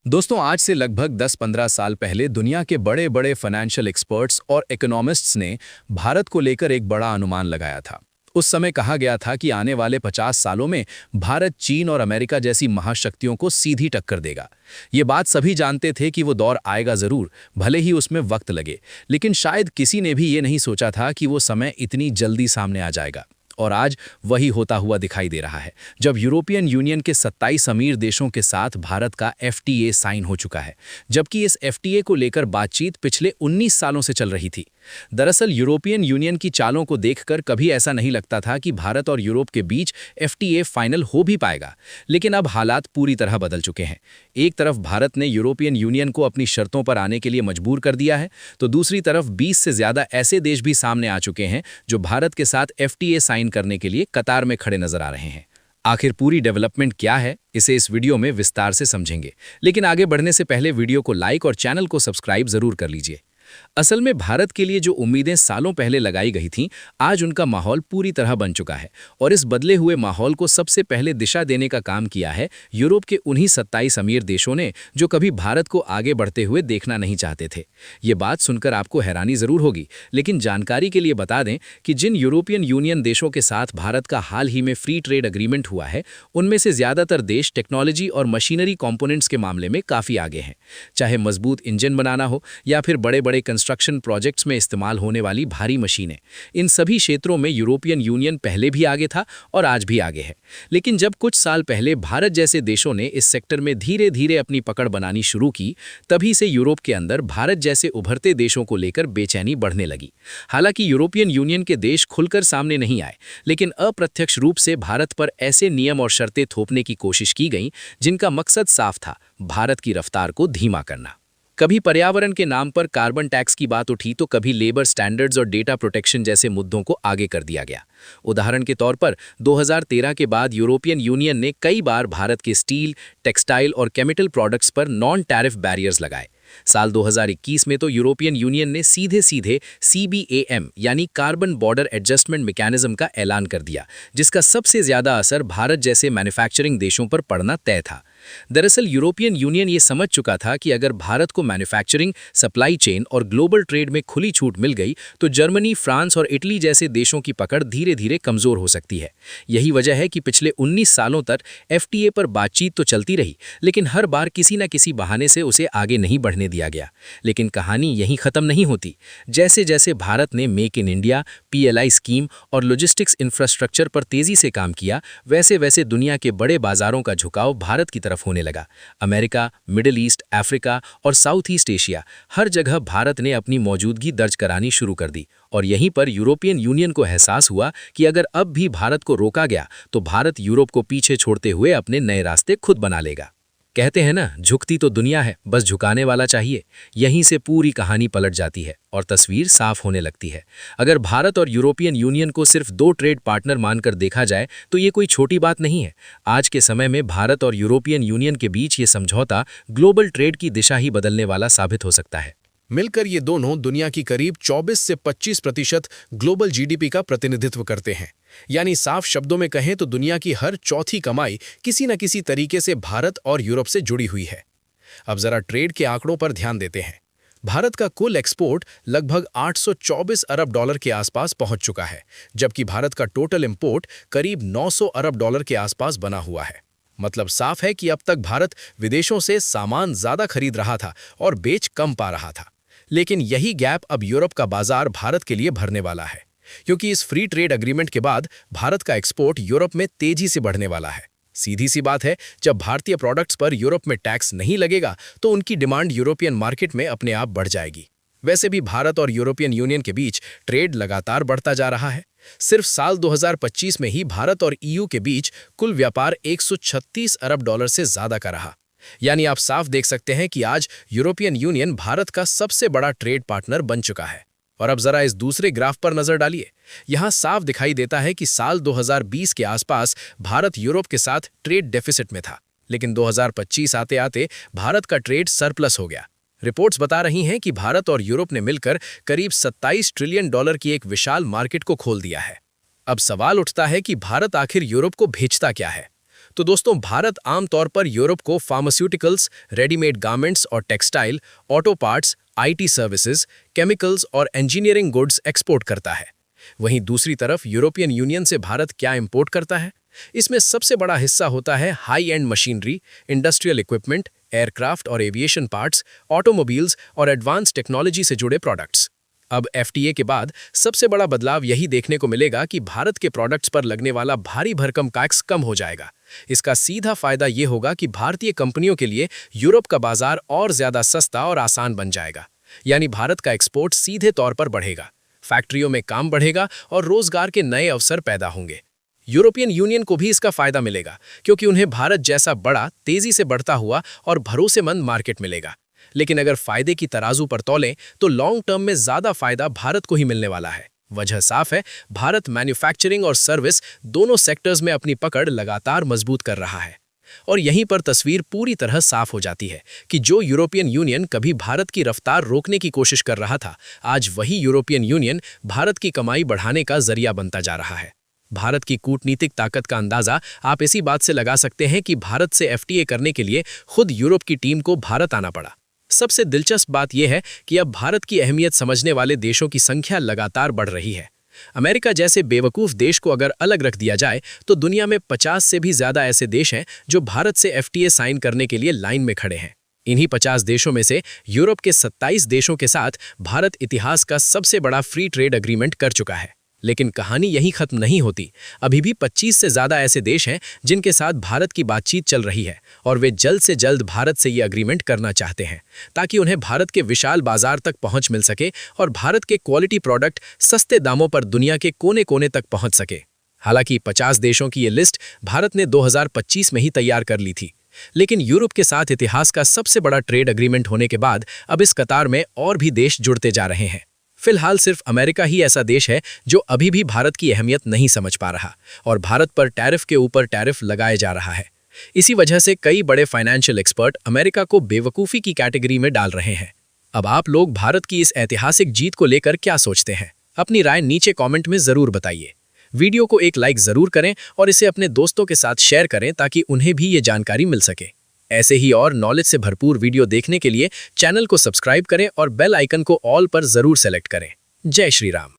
दोस्तों, आज से लगभग 10-15 साल पहले दुनिया के बड़े बड़े फाइनेंशियल एक्सपर्ट्स और इकोनॉमिस्ट्स ने भारत को लेकर एक बड़ा अनुमान लगाया था। उस समय कहा गया था कि आने वाले 50 सालों में भारत चीन और अमेरिका जैसी महाशक्तियों को सीधी टक्कर देगा। ये बात सभी जानते थे कि वो दौर आएगा ज़रूर, भले ही उसमें वक्त लगे। लेकिन शायद किसी ने भी ये नहीं सोचा था कि वो समय इतनी जल्दी सामने आ जाएगा। और आज वही होता हुआ दिखाई दे रहा है, जब यूरोपियन यूनियन के 27 अमीर देशों के साथ भारत का एफटीए साइन हो चुका है, जबकि इस एफटीए को लेकर बातचीत पिछले 19 सालों से चल रही थी। दरअसल यूरोपियन यूनियन की चालों को देखकर कभी ऐसा नहीं लगता था कि भारत और यूरोप के बीच एफटीए फाइनल हो भी पाएगा। लेकिन अब हालात पूरी तरह बदल चुके हैं। एक तरफ भारत ने यूरोपियन यूनियन को अपनी शर्तों पर आने के लिए मजबूर कर दिया है, तो दूसरी तरफ 20 से ज़्यादा ऐसे देश भी सामने आ चुके हैं जो भारत के साथ एफटीए साइन करने के लिए कतार में खड़े नजर आ रहे हैं। आखिर पूरी डेवलपमेंट क्या है, इसे इस वीडियो में विस्तार से समझेंगे। लेकिन आगे बढ़ने से पहले वीडियो को लाइक और चैनल को सब्सक्राइब जरूर कर लीजिए। असल में भारत के लिए जो उम्मीदें सालों पहले लगाई गई थीं, आज उनका माहौल पूरी तरह बन चुका है। और इस बदले हुए माहौल को सबसे पहले दिशा देने का काम किया है यूरोप के उन्हीं 27 अमीर देशों ने, जो कभी भारत को आगे बढ़ते हुए देखना नहीं चाहते थे। ये बात सुनकर आपको हैरानी जरूर होगी, लेकिन जानकारी के लिए बता दें कि जिन यूरोपियन यूनियन देशों के साथ भारत का हाल ही में फ्री ट्रेड एग्रीमेंट हुआ है, उनमें से ज्यादातर देश टेक्नोलॉजी और मशीनरी कंपोनेंट्स के मामले में काफी आगे हैं। चाहे मजबूत इंजन बनाना हो या फिर बड़े बड़े कंस्ट्रक्शन प्रोजेक्ट्स में इस्तेमाल होने वाली भारी मशीनें, इन सभी क्षेत्रों में यूरोपियन यूनियन पहले भी आगे था और आज भी आगे है। लेकिन जब कुछ साल पहले भारत जैसे देशों ने इस सेक्टर में धीरे धीरे अपनी पकड़ बनानी शुरू की, तभी से यूरोप के अंदर भारत जैसे उभरते देशों को लेकर बेचैनी बढ़ने लगी। हालांकि यूरोपियन यूनियन के देश खुलकर सामने नहीं आए, लेकिन अप्रत्यक्ष रूप से भारत पर ऐसे नियम और शर्तें थोपने की कोशिश की गई जिनका मकसद साफ था: भारत की रफ्तार को धीमा करना। कभी पर्यावरण के नाम पर कार्बन टैक्स की बात उठी, तो कभी लेबर स्टैंडर्ड्स और डेटा प्रोटेक्शन जैसे मुद्दों को आगे कर दिया गया। उदाहरण के तौर पर 2013 के बाद यूरोपियन यूनियन ने कई बार भारत के स्टील, टेक्सटाइल और केमिकल प्रोडक्ट्स पर नॉन टैरिफ बैरियर्स लगाए। साल 2021 में तो यूरोपियन यूनियन ने सीधे सीधे CBAM यानी कार्बन बॉर्डर एडजस्टमेंट मैकेनिज्म का ऐलान कर दिया, जिसका सबसे ज्यादा असर भारत जैसे मैन्युफैक्चरिंग देशों पर पड़ना तय था। दरअसल यूरोपियन यूनियन ये समझ चुका था कि अगर भारत को मैन्युफैक्चरिंग, सप्लाई चेन और ग्लोबल ट्रेड में खुली छूट मिल गई, तो जर्मनी, फ्रांस और इटली जैसे देशों की पकड़ धीरे धीरे कमजोर हो सकती है। यही वजह है कि पिछले 19 सालों तक एफटीए पर बातचीत तो चलती रही, लेकिन हर बार किसी न किसी बहाने से उसे आगे नहीं बढ़ने दिया गया। लेकिन कहानी यहीं खत्म नहीं होती। जैसे जैसे भारत ने make in India, PLI scheme और लॉजिस्टिक्स इंफ्रास्ट्रक्चर पर तेजी से काम किया, वैसे वैसे दुनिया के बड़े बाजारों का झुकाव भारत की तरफ होने लगा। अमेरिका, मिडिल ईस्ट, अफ्रीका और साउथ ईस्ट एशिया, हर जगह भारत ने अपनी मौजूदगी दर्ज करानी शुरू कर दी। और यहीं पर यूरोपियन यूनियन को एहसास हुआ कि अगर अब भी भारत को रोका गया, तो भारत यूरोप को पीछे छोड़ते हुए अपने नए रास्ते खुद बना लेगा। कहते हैं ना, झुकती तो दुनिया है, बस झुकाने वाला चाहिए। यहीं से पूरी कहानी पलट जाती है और तस्वीर साफ होने लगती है। अगर भारत और यूरोपियन यूनियन को सिर्फ दो ट्रेड पार्टनर मानकर देखा जाए, तो ये कोई छोटी बात नहीं है। आज के समय में भारत और यूरोपियन यूनियन के बीच ये समझौता ग्लोबल ट्रेड की दिशा ही बदलने वाला साबित हो सकता है। मिलकर ये दोनों दुनिया की करीब 24 से 25% ग्लोबल GDP का प्रतिनिधित्व करते हैं। यानी साफ शब्दों में कहें तो दुनिया की हर चौथी कमाई किसी न किसी तरीके से भारत और यूरोप से जुड़ी हुई है। अब जरा ट्रेड के आंकड़ों पर ध्यान देते हैं। भारत का कुल एक्सपोर्ट लगभग 824 अरब डॉलर के आसपास पहुंच चुका है, जबकि भारत का टोटल इंपोर्ट करीब 900 अरब डॉलर के आसपास बना हुआ है। मतलब साफ है कि अब तक भारत विदेशों से सामान ज्यादा खरीद रहा था और बेच कम पा रहा था। लेकिन यही गैप अब यूरोप का बाजार भारत के लिए भरने वाला है, क्योंकि इस फ्री ट्रेड एग्रीमेंट के बाद भारत का एक्सपोर्ट यूरोप में तेजी से बढ़ने वाला है। सीधी सी बात है, जब भारतीय प्रोडक्ट्स पर यूरोप में टैक्स नहीं लगेगा, तो उनकी डिमांड यूरोपियन मार्केट में अपने आप बढ़ जाएगी। वैसे भी भारत और यूरोपियन यूनियन के बीच ट्रेड लगातार बढ़ता जा रहा है। सिर्फ साल 2025 में ही भारत और EU के बीच कुल व्यापार 136 अरब डॉलर से ज्यादा का रहा। यानी आप साफ देख सकते हैं कि आज यूरोपियन यूनियन भारत का सबसे बड़ा ट्रेड पार्टनर बन चुका है। और अब जरा इस दूसरे ग्राफ पर नजर डालिए। यहां साफ दिखाई देता है कि साल 2020 के आसपास भारत यूरोप के साथ ट्रेड डेफिसिट में था, लेकिन 2025 आते आते भारत का ट्रेड सरप्लस हो गया। रिपोर्ट्स बता रही हैं कि भारत और यूरोप ने मिलकर करीब 27 ट्रिलियन डॉलर की एक विशाल मार्केट को खोल दिया है। अब सवाल उठता है कि भारत आखिर यूरोप को भेजता क्या है? तो दोस्तों भारत आमतौर पर यूरोप को फार्मास्यूटिकल्स, रेडीमेड गारमेंट्स और textile, auto parts, IT services, chemicals और इंजीनियरिंग गुड्स एक्सपोर्ट करता है। वहीं दूसरी तरफ यूरोपियन यूनियन से भारत क्या इंपोर्ट करता है? इसमें सबसे बड़ा हिस्सा होता है high and machinery, industrial equipment, aircraft और एविएशन पार्ट्स, ऑटोमोबाइल्स और एडवांस टेक्नोलॉजी से जुड़े प्रोडक्ट्स। अब एफटीए के बाद सबसे बड़ा बदलाव यही देखने को मिलेगा कि भारत के प्रोडक्ट्स पर लगने वाला भारी भरकम टैक्स कम हो जाएगा। इसका सीधा फायदा ये होगा कि भारतीय कंपनियों के लिए यूरोप का बाजार और ज्यादा सस्ता और आसान बन जाएगा। यानी भारत का एक्सपोर्ट सीधे तौर पर बढ़ेगा, फैक्ट्रियों में काम बढ़ेगा और रोजगार के नए अवसर पैदा होंगे। यूरोपियन यूनियन को भी इसका फायदा मिलेगा क्योंकि उन्हें भारत जैसा बड़ा, तेजी से बढ़ता हुआ और भरोसेमंद मार्केट मिलेगा। लेकिन अगर फायदे की तराजू पर तौलें तो लॉन्ग टर्म में ज्यादा फायदा भारत को ही मिलने वाला है। वजह साफ है, भारत मैन्युफैक्चरिंग और सर्विस दोनों सेक्टर्स में अपनी पकड़ लगातार मजबूत कर रहा है। और यहीं पर तस्वीर पूरी तरह साफ हो जाती है कि जो यूरोपियन यूनियन कभी भारत की रफ्तार रोकने की कोशिश कर रहा था, आज वही यूरोपियन यूनियन भारत की कमाई बढ़ाने का जरिया बनता जा रहा है। भारत की कूटनीतिक ताकत का अंदाजा आप इसी बात से लगा सकते हैं कि भारत से एफटीए करने के लिए खुद यूरोप की टीम को भारत आना पड़ा। सबसे दिलचस्प बात यह है कि अब भारत की अहमियत समझने वाले देशों की संख्या लगातार बढ़ रही है। अमेरिका जैसे बेवकूफ़ देश को अगर अलग रख दिया जाए तो दुनिया में 50 से भी ज़्यादा ऐसे देश हैं जो भारत से एफटीए साइन करने के लिए लाइन में खड़े हैं। इन्हीं 50 देशों में से यूरोप के 27 देशों के साथ भारत इतिहास का सबसे बड़ा फ्री ट्रेड एग्रीमेंट कर चुका है। लेकिन कहानी यहीं खत्म नहीं होती। अभी भी 25 से ज़्यादा ऐसे देश हैं जिनके साथ भारत की बातचीत चल रही है और वे जल्द से जल्द भारत से ये एग्रीमेंट करना चाहते हैं ताकि उन्हें भारत के विशाल बाजार तक पहुंच मिल सके और भारत के क्वालिटी प्रोडक्ट सस्ते दामों पर दुनिया के कोने कोने तक पहुंच सके। हालांकि 50 देशों की ये लिस्ट भारत ने 2025 में ही तैयार कर ली थी, लेकिन यूरोप के साथ इतिहास का सबसे बड़ा ट्रेड एग्रीमेंट होने के बाद अब इस कतार में और भी देश जुड़ते जा रहे हैं। फिलहाल सिर्फ अमेरिका ही ऐसा देश है जो अभी भी भारत की अहमियत नहीं समझ पा रहा और भारत पर टैरिफ के ऊपर टैरिफ लगाए जा रहा है। इसी वजह से कई बड़े फाइनेंशियल एक्सपर्ट अमेरिका को बेवकूफ़ी की कैटेगरी में डाल रहे हैं। अब आप लोग भारत की इस ऐतिहासिक जीत को लेकर क्या सोचते हैं? अपनी राय नीचे कॉमेंट में ज़रूर बताइए। वीडियो को एक लाइक ज़रूर करें और इसे अपने दोस्तों के साथ शेयर करें ताकि उन्हें भी ये जानकारी मिल सके। ऐसे ही और नॉलेज से भरपूर वीडियो देखने के लिए चैनल को सब्सक्राइब करें और बेल आइकन को ऑल पर जरूर सेलेक्ट करें। जय श्री राम।